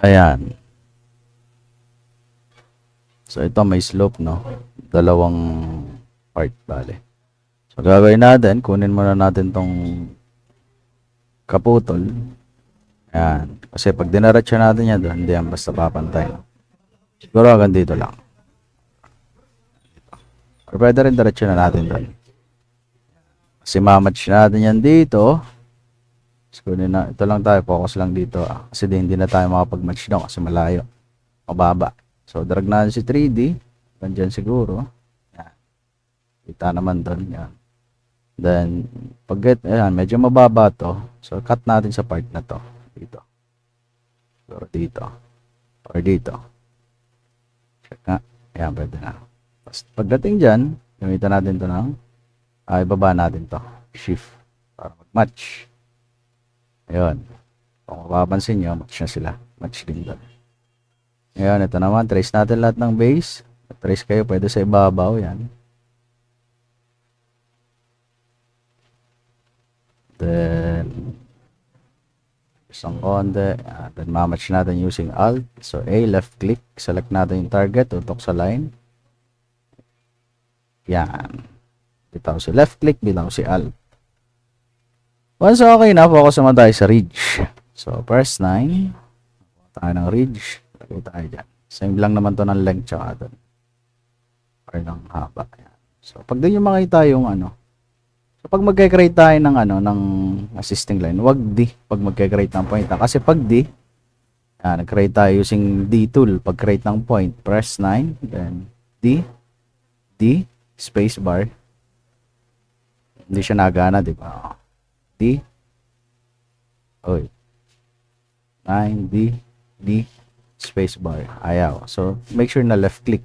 Ayan. So, ito may slope, no? Dalawang part, bale. So, gagawin natin, kunin muna natin tong kaputol. Ayan. Kasi pag dinaretso natin yan doon, hindi yan basta papantay. No? Siguro hanggang dito lang. Or pwede rin diretso na natin doon. Kasi mamatch natin yan dito. So, kunin na, ito lang tayo, focus lang dito. Kasi hindi na tayo makapag-match doon kasi malayo. Mababa. So, drag natin si 3D. Ganyan siguro. Yan. Kita naman doon. Yan. Then, ayan, medyo mababa to. So, cut natin sa part na to. Dito. Siguro dito. Or dito. Check nga. Ayan, pwede na. Tapos, pagdating dyan, gamitan natin to ng, ibaba natin to. Shift. Para mag-match. Ayun. Kung mapapansin nyo, match na sila. Match din doon. Ngayon, ito naman. Trace natin lahat ng base. Trace kayo, pwede sa ibabaw. Yan. Then, isang konti. Then, mamatch natin using Alt. So, A, left click. Select natin yung target. Tutok sa line. Yan. Bitaw si left click. Bitaw si Alt. Once okay na, focus naman tayo sa ridge. So, press 9. Tayo ng ridge. Lagay tayo dyan. Same lang naman to ng length tsaka doon. Or ng haba. Yan. So, pag din yung makita yung ano. So, pag magkakreate tayo ng ano, ng assisting line, wag D. Pag magkakreate ng point. Kasi pag D, nag-create tayo using D tool. Pag create ng point, press 9. Then, D. D. Space bar. Hindi siya nagana, di ba? D. Oy. 9. D. Space bar. Ayaw. So, make sure na left click.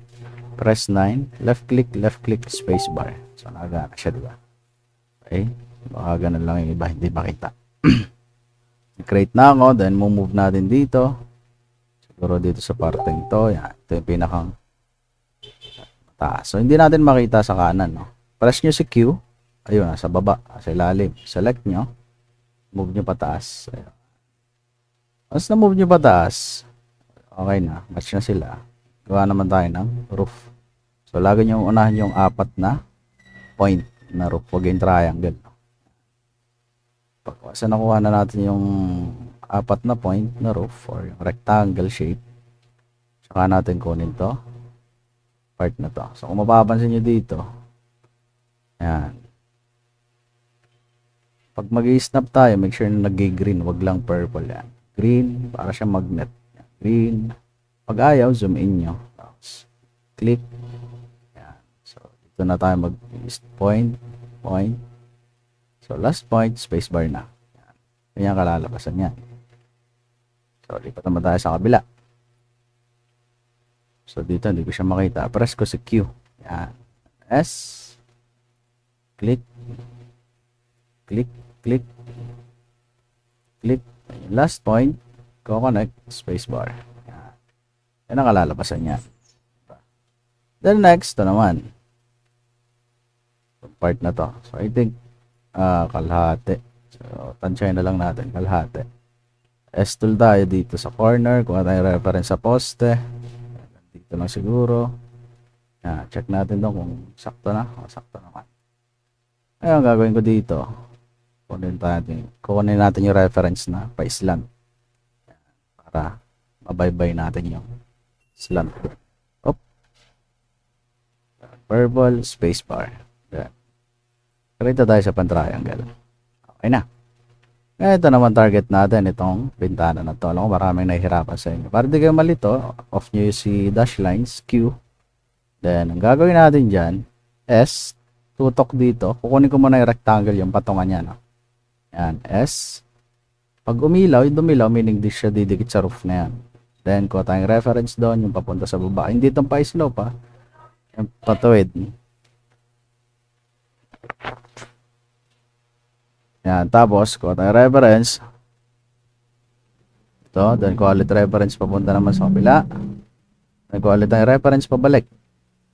Press 9. Left click, space bar. So, nagana siya, di ba? Okay. Baka ganun lang yung iba. Hindi makita. Create na ako. Then, move natin dito. Siguro dito sa parteng to. Yan. Ito yung pinakang taas. So, hindi natin makita sa kanan, no? Press nyo si Q. Ayun, sa baba, sa ilalim. Select nyo. Move nyo pataas. Ayun. Once na move nyo pataas, okay na. Match na sila. Gawa naman tayo ng roof. So, lagi nyo unahan yung 4 na point na roof. Huwag yung triangle. Pagkasa nakuha na natin yung 4 na point na roof or yung rectangle shape, saka natin kunin to. Part na to. So, kung mapapansin nyo dito, ayan. Pag mag-i-snap tayo, make sure na nag-green, wag lang purple yan. Green, para siya magnet. Green. Pag ayaw, zoom in nyo. Tapos, click. Yan. So, dito na tayo point. So, last point, spacebar na. Yan. Ganyan kalalabasan yan. So, lipat naman tayo sa kabila. So, dito, hindi ko siya makita. Press ko si Q. Yan. S. Click. Last point, connect, spacebar. Yan ang kalalabasan niya. Then next, ito naman. Part na to. So, I think, kalahati. So, tansyahin na lang natin, kalahati. S-tool tayo dito sa corner. Kung tayo reference sa poste. Dito lang siguro. Check natin doon kung sakto na. O, sakto naman. Ngayon, gagawin ko dito. Kunin natin yung reference na pa-slant. Para mabaybay natin yung slant. Op. Purple, spacebar. Karita tayo sa pan-triangle. Okay na. Ito naman target natin, itong bintana na to. Alam ko maraming nahihirapan sa inyo. Para di kayo malito, off nyo si dash lines, Q. Then, ang gagawin natin dyan, S, tutok dito. Kukunin ko muna yung rectangle, yung patungan niya. No? Yan, S. Pag umilaw, yung dumilaw, meaning di siya didikit sa roof na yan. Then, kuha tayong reference doon, yung papunta sa baba. Hindi itong pa-slope, ha. Yung patuwid. Yan, tapos, kuha tayong reference. Ito, then kuha ulit reference papunta naman sa kabila. Then, kuha ulit tayong reference pabalik.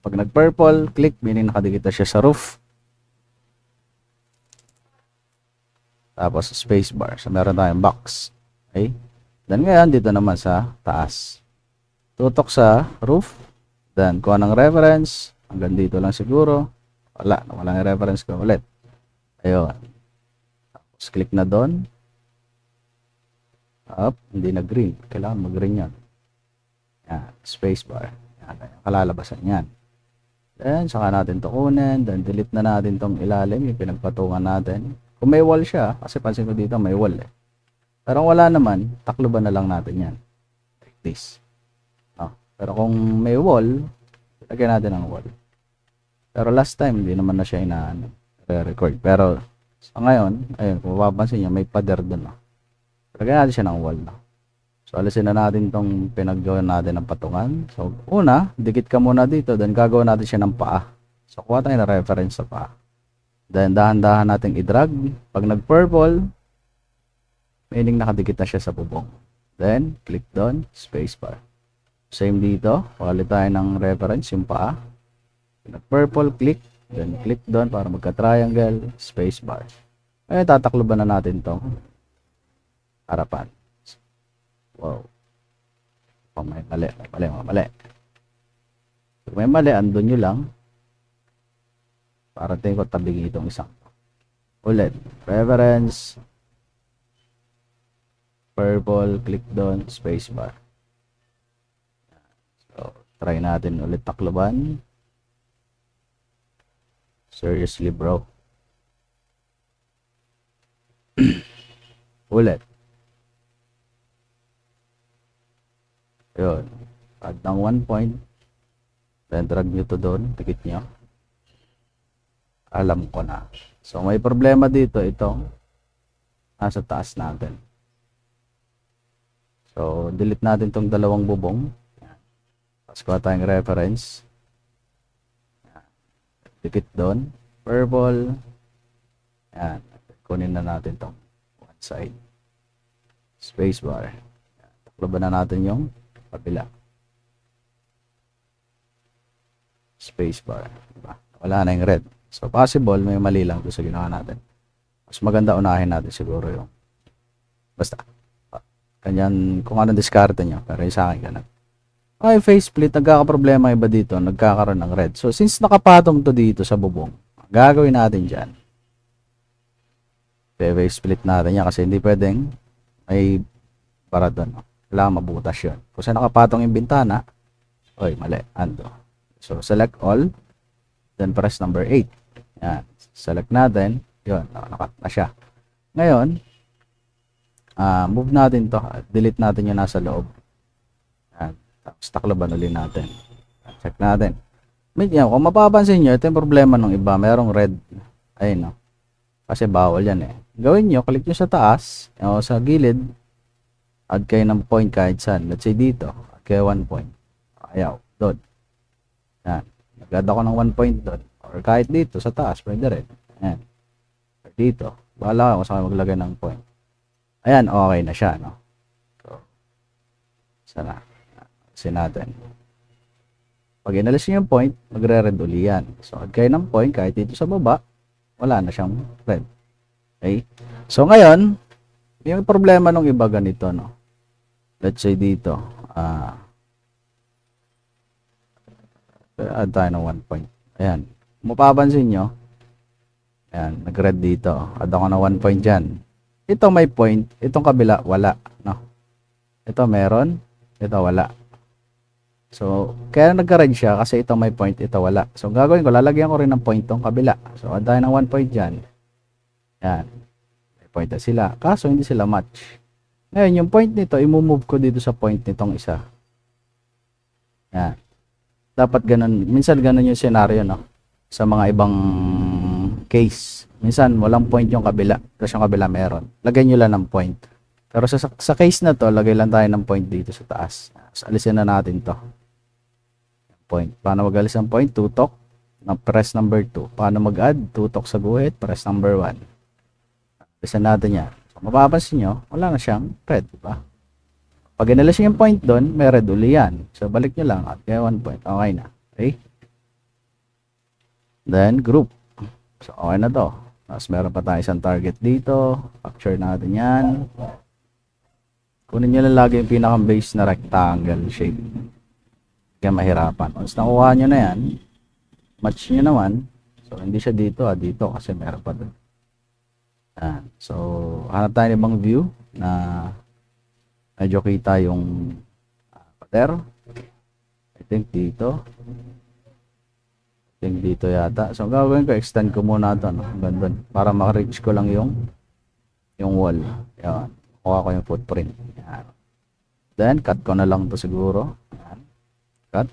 Pag nag-purple, click, meaning nakadikit na siya sa roof. Tapos spacebar. So, meron tayong box. Okay? Then ngayon, dito naman sa taas. Tutok sa roof. Then, kuha ng reference. Hanggang dito lang siguro. Wala yung reference ko ulit. Ayun. Tapos, click na doon. Up, hindi na green. Kailangan mag-green yan. Yan, spacebar. Yan, kalalabasan yan. Then, saka natin to kunin. Then, delete na natin tong ilalim, yung pinagpatungan natin. Kung may wall siya, kasi pansin ko dito may wall eh. Pero wala naman, takloban na lang natin yan. Like this. Pero kung may wall, lagyan natin ang wall. Pero last time, hindi naman na siya record. Pero, sa ngayon, ayun, kung mapapansin nyo, may pader doon. Lagyan natin siya ng wall. So, alisin na natin itong pinaggawa natin ng patungan. So, una, dikit ka muna dito. Then, gagawin natin siya ng paa. So, kuha tayo na reference sa paa. Then, dahan-dahan natin i-drag. Pag nag-purple, meaning nakadikit na siya sa bubong. Then, click doon, spacebar. Same dito. Palit tayo ng reference, yung paa. Nag-purple, click. Then, click doon para magka-triangle, spacebar. Ngayon, tatakloban na natin itong harapan. Wow. Oh, may mali. Kung may mali, andun nyo lang. Para tingin ko tabing itong isang. Ulit. Reference. Purple. Click doon. Spacebar. So, try natin ulit takloban. Seriously, bro. Ulit. Yun. Add ng 1 point. Then drag nyo to doon. Tikit nyo. Alam ko na. So may problema dito. Itong nasa taas natin. So delete natin tong dalawang bubong. Tapos kuha tayong reference. Tikit doon. Purple. Yan. Kunin na natin tong one side. Spacebar. Takloban na natin yung kabila. Spacebar. Diba? Wala na yung red. So, possible, may mali lang doon sa ginawa natin. Mas maganda unahin natin siguro yung basta. Kanyan, kung anong diskarte nyo. Pero yung sa akin, ganun. Okay, faceplate. Nagkakaproblema iba dito. Nagkakaroon ng red. So, since nakapatong to dito sa bubong, gagawin natin dyan. Faceplate natin yan kasi hindi pwedeng may para doon. Kailangan mabutas yun. Kung saan nakapatong yung bintana, oy, mali, ando. So, select all, then press number 8. Yan. Select natin, yun, nakat na siya. Ngayon, move natin to, delete natin yung nasa loob. Yan. Tapos, takloban ulit natin. Check natin. Yan, kung mapapansin nyo, ito yung problema ng iba, merong red. Ayun, no? Kasi bawal yan eh. Gawin nyo, click nyo sa taas, o sa gilid, add kayo ng point kahit saan. Let's say dito. Add kayo 1 point. Ayaw. Doon. Yan. Nag-add ako ng 1 point doon. Or kahit dito sa taas. Pwede rin. Yan. Or dito. Bahala ako sa kayo maglagay ng point. Ayan. Okay na siya. No? So, sana. Kasi natin. Pag inalis nyo yung point, magre-red uli yan. So, add kayo ng point kahit dito sa baba. Wala na siyang red. Okay? So, ngayon, yung problema nung iba ganito, no? Let's say dito, add tayo ng 1 point. Ayan. Mapapansin nyo, ayan, nag-red dito. Add ako ng 1 point dyan. Ito may point, itong kabila, wala, no? Ito meron, ito wala. So, kaya nagka-red siya kasi ito may point, ito wala. So, gagawin ko, lalagyan ko rin ng point tong kabila. So, add tayo ng 1 point dyan. Ayan. May point na sila. Kaso, hindi sila match. Ngayon, yung point nito, i-move ko dito sa point nitong isa. Ayan. Dapat ganun. Minsan ganun yung scenario, no? Sa mga ibang case. Minsan, walang point yung kabila. Tapos yung kabila meron. Lagyan nyo lang ng point. Pero sa case na to, lagay lang tayo ng point dito sa taas. So, alisin na natin to. Point. Paano mag-alis ng point? Tutok. Press number 2. Paano mag-add? Tutok sa guhit. Press number 1. Alisin natin yan. Mapapansin nyo, wala na siyang red, diba? Pag inalis nyo yung point doon, may red uli yan. So, balik nyo lang at kaya 1 point. Okay na. Okay? Then, group. So, okay na to. Tapos, meron pa tayo isang target dito. Capture natin yan. Kunin nyo lang lagi yung pinaka-base na rectangle shape. Kaya mahirapan. Once nakuha nyo na yan, match nyo naman. So, hindi siya dito, dito kasi meron pa doon. Yan. So, hanap tayo ng ibang view na medyo kita yung pader. I think dito. I think dito yata. So, gagawin ko, extend ko muna ito, no? Hanggang doon. Para maka-reach ko lang yung wall. Yan. Kuha ko yung footprint. Yan. Then, cut ko na lang to siguro. Yan. Cut.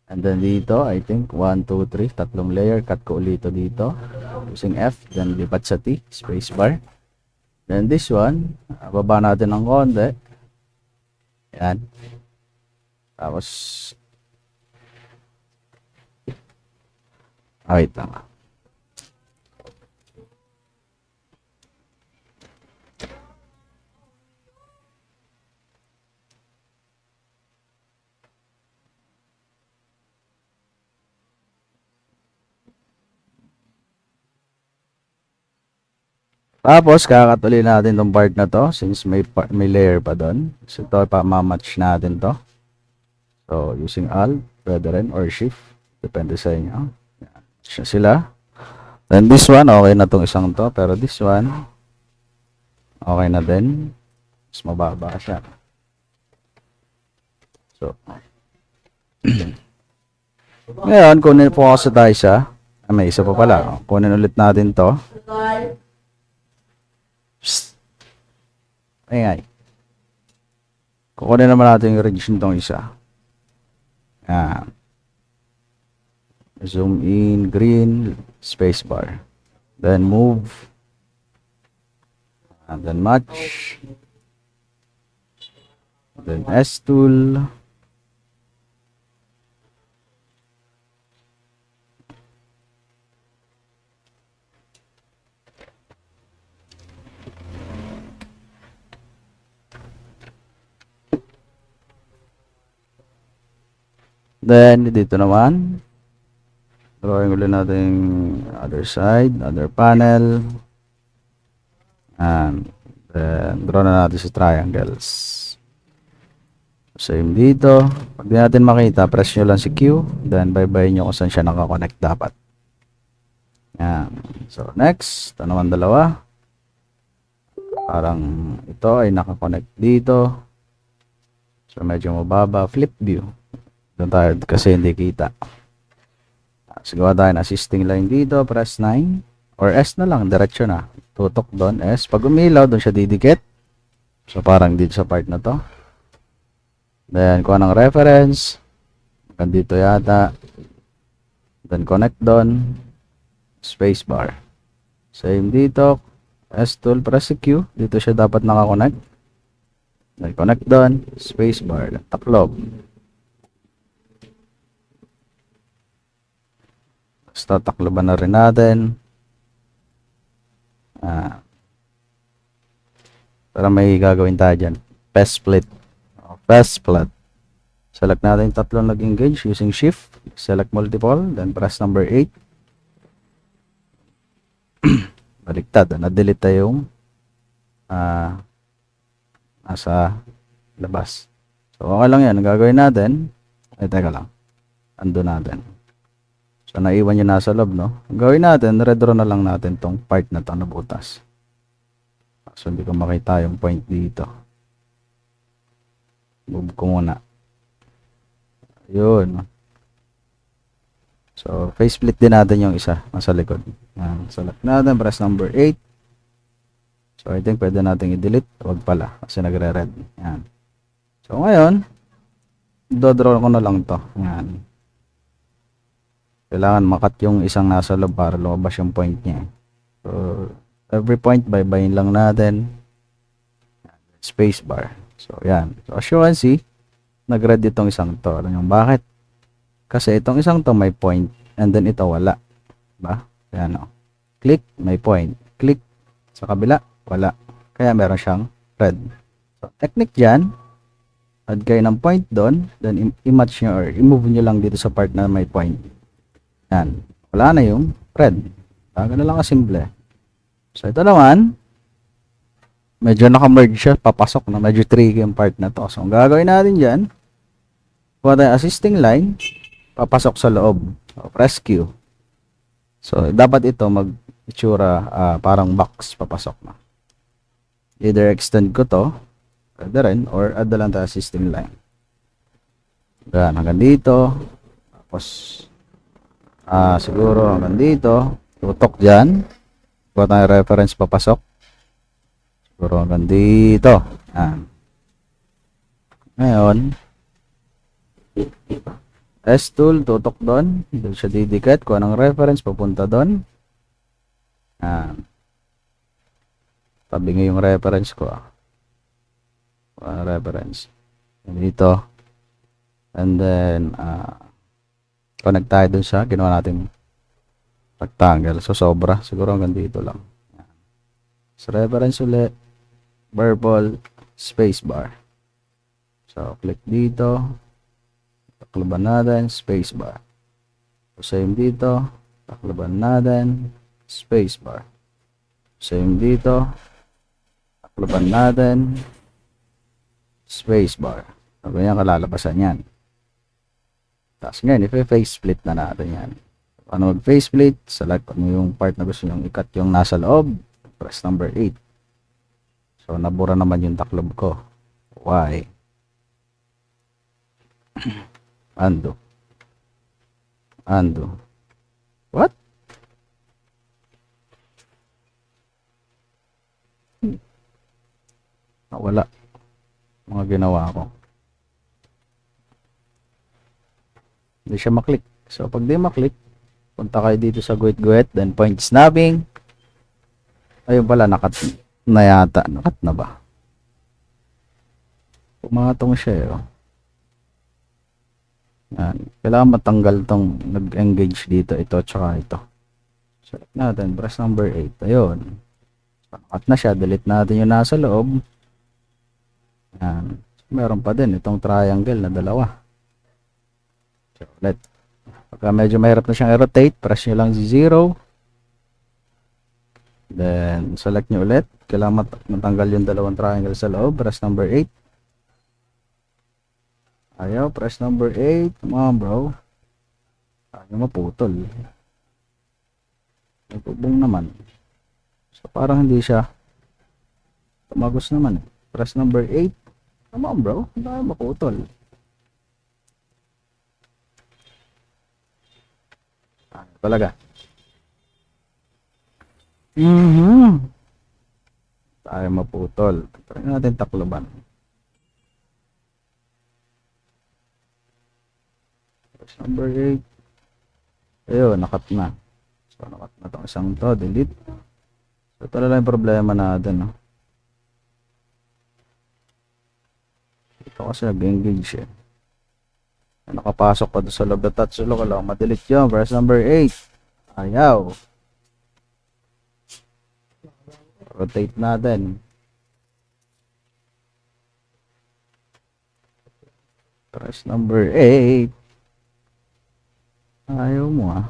And then dito, I think 1, 2, 3, tatlong layer. Cut ko ulit dito using F. Then lipat sa T, spacebar. Then this one, baba natin ng konti. Yan. Tapos, wait lang. Tapos, kakatuloy natin tong part na to since may layer pa doon. So, ito, pa-match natin to. So, using Alt, pwede rin, or Shift. Depende sa inyo. Yan. Siya sila. Then, this one, okay na tong isang to. Pero this one, okay na din. Mas mababa siya. So, ngayon, kunin po ako sa tayo sa, may isa pa pala. Kunin ulit natin to. Ay. Kukunin naman natin yung ridge nitong isa. Yan. Zoom in, green, spacebar. Then move. And then match. Then S tool. Then, dito naman, drawing ulit natin other side, other panel. And then, draw na natin sa triangles. Same dito. Pag di natin makita, press nyo lang si Q. Then, bye-bye nyo kung saan siya nakakonect dapat. Yan. So, next, ito naman dalawa. Parang ito ay nakakonect dito. So, medyo mababa. Flip view. Doon tayo kasi hindi kita. Sigawa tayo na assisting line dito. Press 9. Or S na lang. Diretso na. Tutok doon. S. Pag umilaw, doon siya didikit. So, parang dito sa part na to. Then, kuha ng reference. Hanggang dito yata. Then, connect doon. Spacebar. Same dito. S tool. Press Q. Dito siya dapat nakakonect. Then, connect doon. Spacebar. Taklob. Basta takloban na rin natin. Para may gagawin tayo dyan. Pass split. Pass split. Select natin yung tatlong nag-engage using shift. Select multiple. Then press number 8. Baliktad. Na-delete tayo yung nasa labas. So okay lang yan. Ang gagawin natin. Ay teka lang. Ando natin. So, naiwan yung nasa loob, no? Ang gawin natin, redraw na lang natin tong part na ito na butas. So, hindi ko makita yung point dito. Move ko muna. Yun. So, face split din natin yung isa nasa likod. Yan. Select natin, press number 8. So, I think pwede natin i-delete. Huwag pala, kasi nagre-red. Yan. So, ngayon, dodraw ko na lang to. Yan. Kailangan makat yung isang nasa loob para lumabas yung point niya. So, every point, bye-bye lang natin. Space bar. So, yan. So, as you can see, nag-red itong isang to. Alam nyo bakit? Kasi itong isang to may point and then ito wala. Diba? Yan o. Click, may point. Click, sa kabila, wala. Kaya meron siyang red. So, technique dyan, add kayo ng point doon, then i-match nyo or i-move nyo lang dito sa part na may point. Yan. Wala na yung red. Ganun lang kasimple. So, ito naman, medyo naka-merge siya, papasok na. Medyo tricky yung part na to. So, ang gagawin natin dyan, kuha tayo assisting line, papasok sa loob. So, press Q. So, dapat ito mag-itsura parang box, papasok na. Either extend ko to, pwede rin, or add na lang tayo assisting line. Yan, hanggang dito. Tapos, siguro hanggang dito. Tutok dyan. Kuha tayo reference, papasok. Siguro hanggang dito. Yan. Ngayon, S-tool, tutok doon. Doon siya didikit. Kuha ng reference, papunta doon. Yan. Tabi nga yung reference ko. Kuha ng reference. Dito. And then, connect tayo dun sa ginawa natin rectangle. So, sobra. Siguro hanggang dito lang. Yan. So, reference ulit. Purple. Spacebar. So, click dito. Takluban natin. Spacebar. So, same dito. Takluban natin. Spacebar. Same dito. Takluban natin. Spacebar. So, ganyan kalalabasan yan. Tapos ngayon, i-face split na natin yan. Paano mag-face split? Select mo yung part na gusto nyo i-cut yung nasa loob. Press number 8. So, nabura naman yung taklob ko. Why? Undo. Undo. What? Wala. Mga ginawa ko. Hindi siya maklik. So, pag di maklik, punta kayo dito sa guhit-guhit, then point snapping. Ayun pala, nakat na yata. Nakat na ba? Pumatong siya eh. Oh. Yan. Kailangan matanggal tong nag-engage dito. Ito, tsaka ito. Select natin. Press number 8. Ayun. So, nakat na siya. Delete natin yung nasa loob. Yan. Meron pa din itong triangle na dalawa. So, ulit. Pagka medyo mahirap na siyang i-rotate, press nyo lang 0. Then, select nyo ulit. Kailangan matanggal yung dalawang triangle sa loob. Press number 8. Ayaw. Press number 8. Come on, bro. Ayaw maputol. Nagpubong naman. So, parang hindi siya tumagos naman. Press number 8. Come on, bro. Hindi ayaw maputol. Talaga. Tayo maputol. Try natin takloban. Press number 8. Ayun, nakat na. So, nakat na itong isang to. Delete. So, ito na lang yung problema natin. No? Ito kasi nag-engage eh. Nakapasok pa doon sa loob na touch. So, lang madelete yun. Press number 8. Ayaw. Rotate natin. Press number 8. Ayaw mo ah.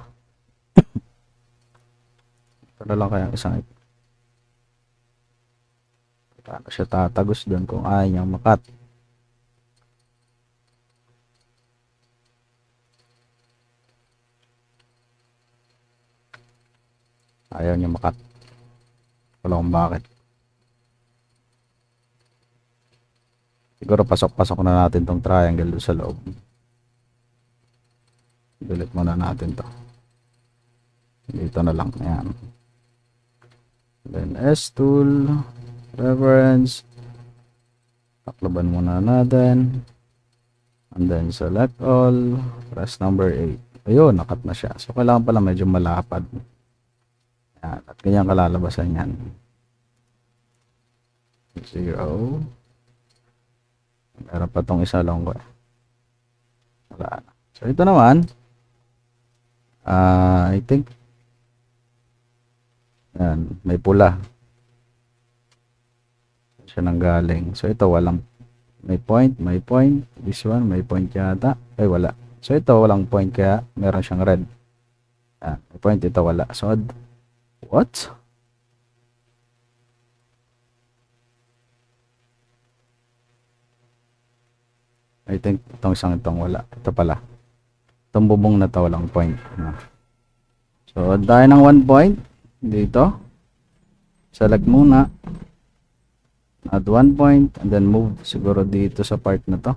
Ito na lang kaya isang ito. Paano siya tatagos doon kung ayaw niyang makat? Ayaw niya makat. Wala kung bakit. Siguro pasok-pasok na natin tong triangle doon sa loob. Delete muna natin to. Dito na lang. Ayan. Then S-tool. Reference. Takloban muna natin. And then select all. Press number 8. Ayun, nakat na siya. So, kailangan pala medyo malapad. Yan, at ganyan kalalabasan yan. 0. Meron pa tong isa lang ko. Wala na. So, ito naman. I think. Yan, may pula. Siya nang galing. So, ito walang. May point, may point. This one, may point yata. Ay, wala. So, ito walang point kaya meron siyang red. Yan, may point. Ito wala. So, what? I think itong isang itong wala. Ito pala. Itong bubong na to walang point. So, tayo ng 1 point. Dito. Select muna. Add 1 point. And then move siguro dito sa part na to.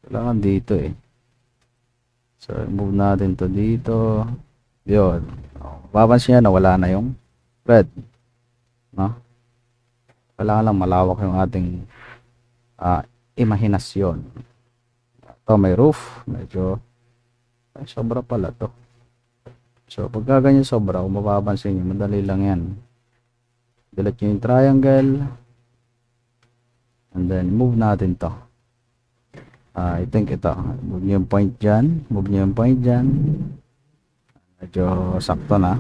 Kailangan dito eh. So, move natin to dito. Yun. Mapapansin nyo na wala na yung red. No? Kailangan lang malawak yung ating imahinasyon. Ito may roof. Medyo ay, sobra pala to. So, pagka ganyan sobra, kung mapapansin nyo, madali lang yan. Delete nyo yung triangle. And then, move natin to. I think ito. Move nyo yung point dyan. Move nyo yung point dyan. Medyo sakto na.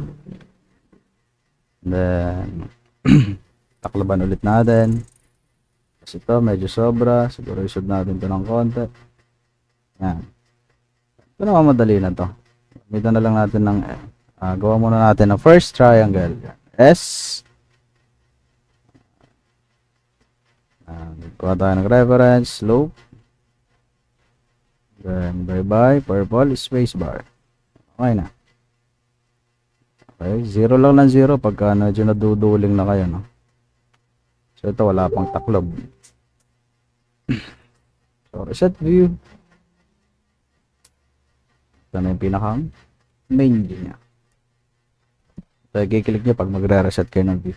And then, taklaban ulit natin. Kasi ito, medyo sobra. Siguro isod natin ito ng konti. Yan. Ito naman madali na to. Gamitan na lang natin ng, gawa muna natin ng first triangle. S. Kuha tayo ng reference, slope. Then, bye-bye, purple, spacebar. Okay na. Okay, 0 lang ng 0 pagka medyo naduduling na kayo, no? So, ito, wala pang taklob. So, reset view. Ito na yung pinakang main view niya. So, i-click nyo pag magre-reset kayo ng view.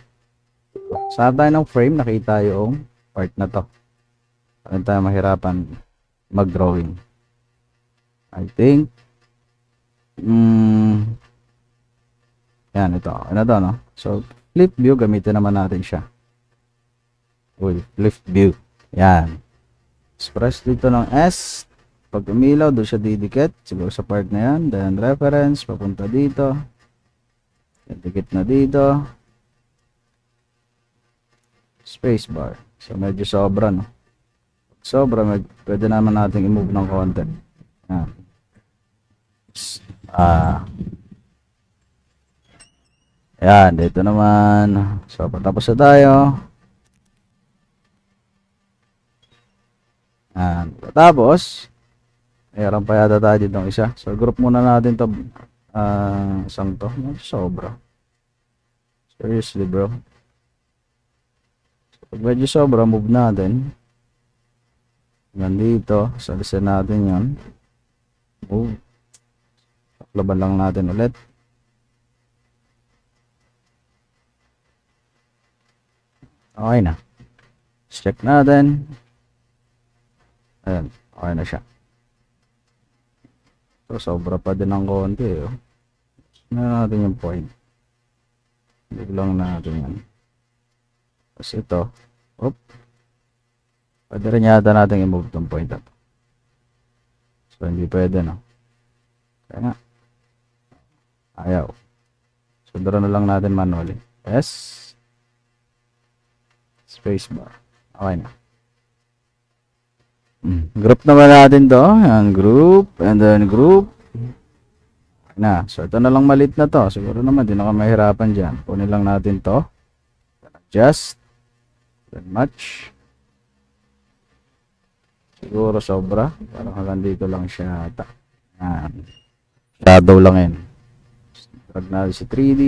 Sa tayo ng frame, nakita yung part na to. Saan tayo mahirapan mag-drawing. I think yan, ito. Ano to, no? So, flip view, gamitin naman natin siya. Uy, flip view. Yan. Press dito ng S. Pag umilaw, doon siya didikit. Siguro sa part na yan. Then, reference, papunta dito. Dikit na dito. Spacebar. So, medyo sobra, no? Sobra, pwede naman natin i-move ng konti. Yan. Yan, dito naman. So, patapos na tayo. Yan, patapos. Mayroon pa yata tayo dito ng isa. So, group muna natin to. Isang to. Sobra. Seriously, bro. So, pag medyo sobra, move natin. Nandito. Salisin natin yan. Move. Laban lang natin ulit. Okay na. Check natin. Ayan. Okay na siya. So, sobra pa din ng konti. Oh. Na natin yung point. Hindi lang natin yan. Tapos ito. Oop. Pwede rin yata natin i-move itong point up. So, hindi pwede, no? Kaya nga. Ayaw. So, draw na lang natin manually. S. Spacebar. Okay na. Group naman natin to. Yan, group. And then group. Okay na. So, ito na lang malit na to. Siguro naman, di na ka mahirapan dyan. Kunin lang natin to. Adjust. Then match. Siguro sobra. Parang hanggang dito lang siya ata. Yan. Shadow lang yan. Drag natin si 3D.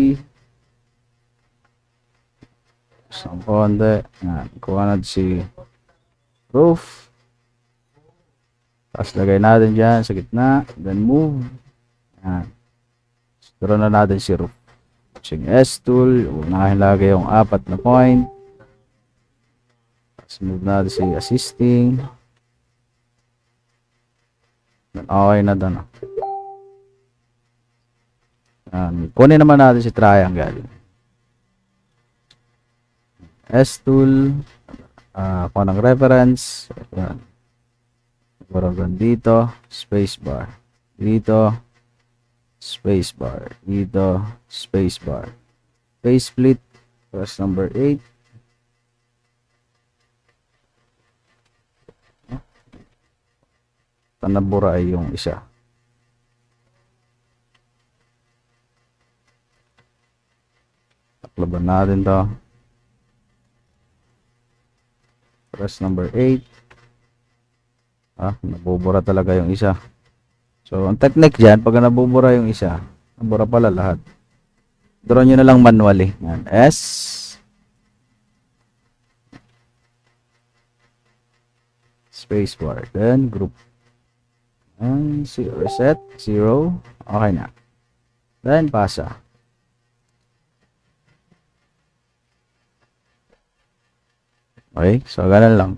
Isang konti. Yan. Kuha natin si roof. Tapos lagay natin dyan sa gitna. Then move. Yan. Draw na natin si roof. Using S tool. Unahin lagay yung 4 na point. Tapos move natin si assisting. Then okay na doon. Kunin naman natin si triangle. S tool. Kuha ng reference. Yan. Parang dito. Spacebar. Dito. Spacebar. Dito. Spacebar. Face split. Press number 8. Tanabura ay yung isa. Laban natin to. Press number 8. Nabubura talaga yung isa. So, ang technique dyan, pag nabubura yung isa, nabura pala lahat. Draw nyo na lang manually. Yan. S. Spacebar. Then, group. And, reset. 0. Okay na. Then, pasa. Okay, so ganun lang.